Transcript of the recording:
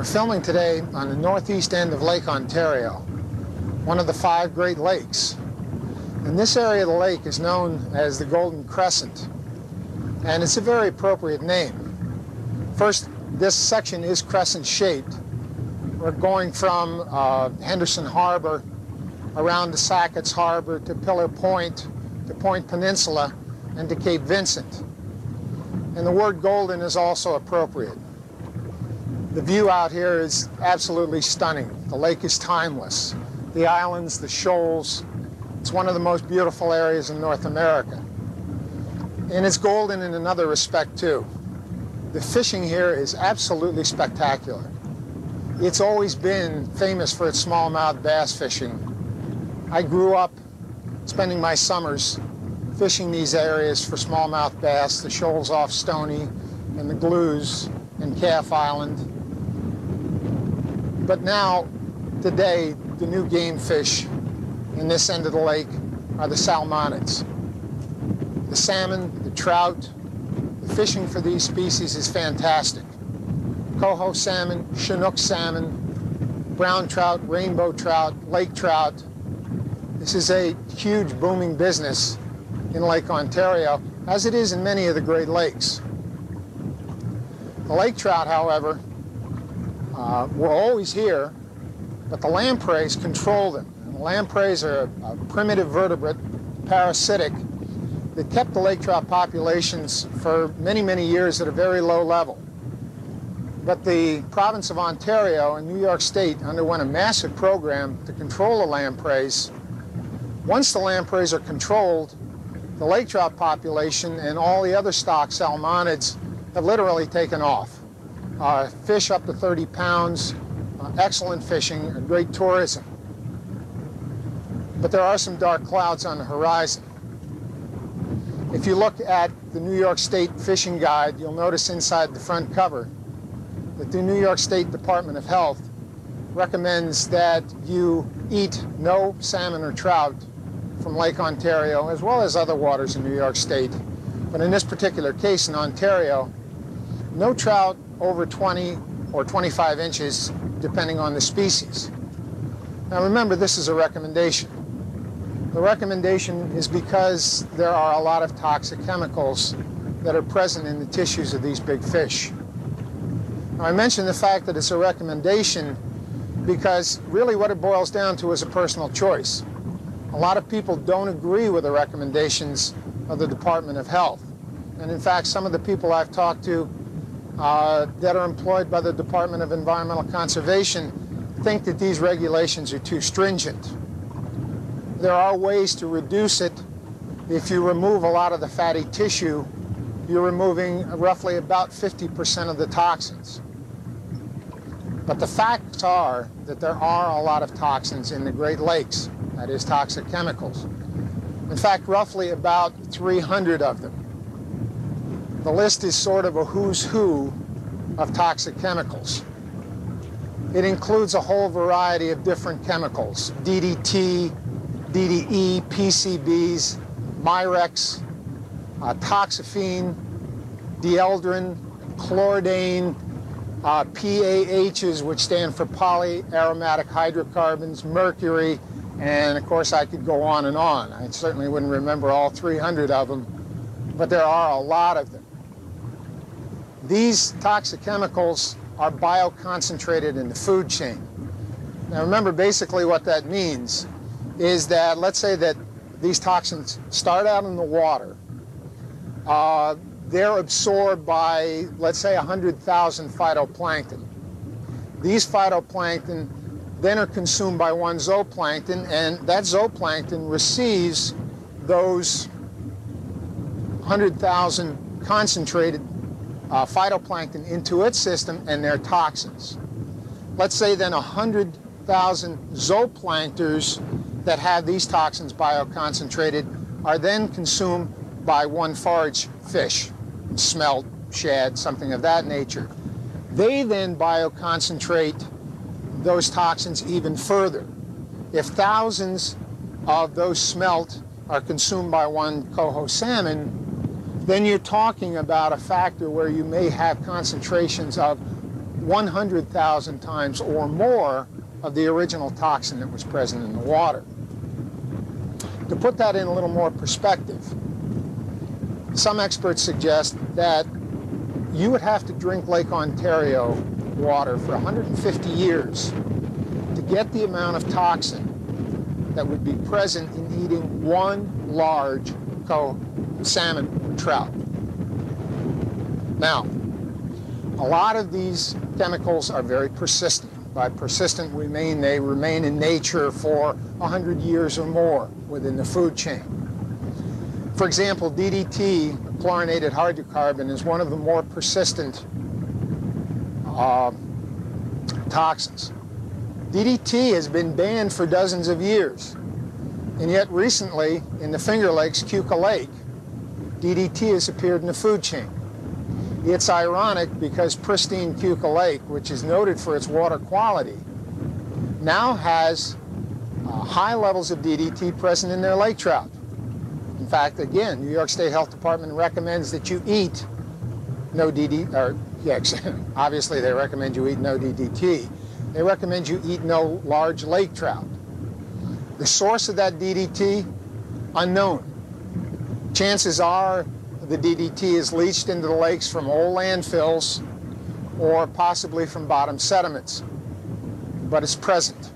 We're filming today on the northeast end of Lake Ontario, one of the 5 Great Lakes. And this area of the lake is known as the Golden Crescent, and it's a very appropriate name. First, this section is crescent-shaped. We're going from Henderson Harbor around to Sackett's Harbor to Pillar Point, to Point Peninsula, and to Cape Vincent. And the word golden is also appropriate. The view out here is absolutely stunning. The lake is timeless. The islands, the shoals, it's one of the most beautiful areas in North America. And it's golden in another respect too. The fishing here is absolutely spectacular. It's always been famous for its smallmouth bass fishing. I grew up spending my summers fishing these areas for smallmouth bass, the shoals off Stony and the Glues and Calf Island. But now, today, the new game fish in this end of the lake are the salmonids. The salmon, the trout, the fishing for these species is fantastic. Coho salmon, Chinook salmon, brown trout, rainbow trout, lake trout. This is a huge booming business in Lake Ontario, as it is in many of the Great Lakes. The lake trout, however, were always here, but the lampreys control them. And the lampreys are a primitive vertebrate, parasitic, that kept the lake trout populations for many, many years at a very low level. But the province of Ontario and New York State underwent a massive program to control the lampreys. Once the lampreys are controlled, the lake trout population and all the other stock salmonids have literally taken off. Fish up to 30 pounds, excellent fishing, and great tourism. But there are some dark clouds on the horizon. If you look at the New York State Fishing Guide, you'll notice inside the front cover that the New York State Department of Health recommends that you eat no salmon or trout from Lake Ontario, as well as other waters in New York State. But in this particular case in Ontario, no trout over 20 or 25 inches, depending on the species. Now remember, this is a recommendation. The recommendation is because there are a lot of toxic chemicals that are present in the tissues of these big fish. Now, I mention the fact that it's a recommendation because really what it boils down to is a personal choice. A lot of people don't agree with the recommendations of the Department of Health. And in fact, some of the people I've talked to that are employed by the Department of Environmental Conservation think that these regulations are too stringent. There are ways to reduce it. If you remove a lot of the fatty tissue, you're removing roughly about 50% of the toxins. But the facts are that there are a lot of toxins in the Great Lakes, that is, toxic chemicals. In fact, roughly about 300 of them. The list is sort of a who's who of toxic chemicals. It includes a whole variety of different chemicals: DDT, DDE, PCBs, Mirex, toxaphene, dieldrin, chloridane, PAHs, which stand for polyaromatic hydrocarbons, mercury, and of course I could go on and on. I certainly wouldn't remember all 300 of them, but there are a lot of them. These toxic chemicals are bioconcentrated in the food chain. Now remember, basically what that means is that, let's say that these toxins start out in the water. They're absorbed by, let's say, 100,000 phytoplankton. These phytoplankton then are consumed by one zooplankton, and that zooplankton receives those 100,000 concentrated phytoplankton into its system and their toxins. Let's say then 100,000 zooplankters that have these toxins bioconcentrated are then consumed by one forage fish, smelt, shad, something of that nature. They then bioconcentrate those toxins even further. If thousands of those smelt are consumed by one coho salmon, then you're talking about a factor where you may have concentrations of 100,000 times or more of the original toxin that was present in the water. To put that in a little more perspective, some experts suggest that you would have to drink Lake Ontario water for 150 years to get the amount of toxin that would be present in eating one large salmon trout. Now, a lot of these chemicals are very persistent. By persistent, we mean they remain in nature for 100 years or more within the food chain. For example, DDT, chlorinated hydrocarbon, is one of the more persistent toxins. DDT has been banned for dozens of years, and yet recently in the Finger Lakes, Keuka Lake, DDT has appeared in the food chain. It's ironic because pristine Keuka Lake, which is noted for its water quality, now has high levels of DDT present in their lake trout. In fact, again, New York State Health Department recommends that you eat no DDT, or yes, obviously they recommend you eat no DDT. They recommend you eat no large lake trout. The source of that DDT, unknown. Chances are the DDT is leached into the lakes from old landfills or possibly from bottom sediments, but it's present.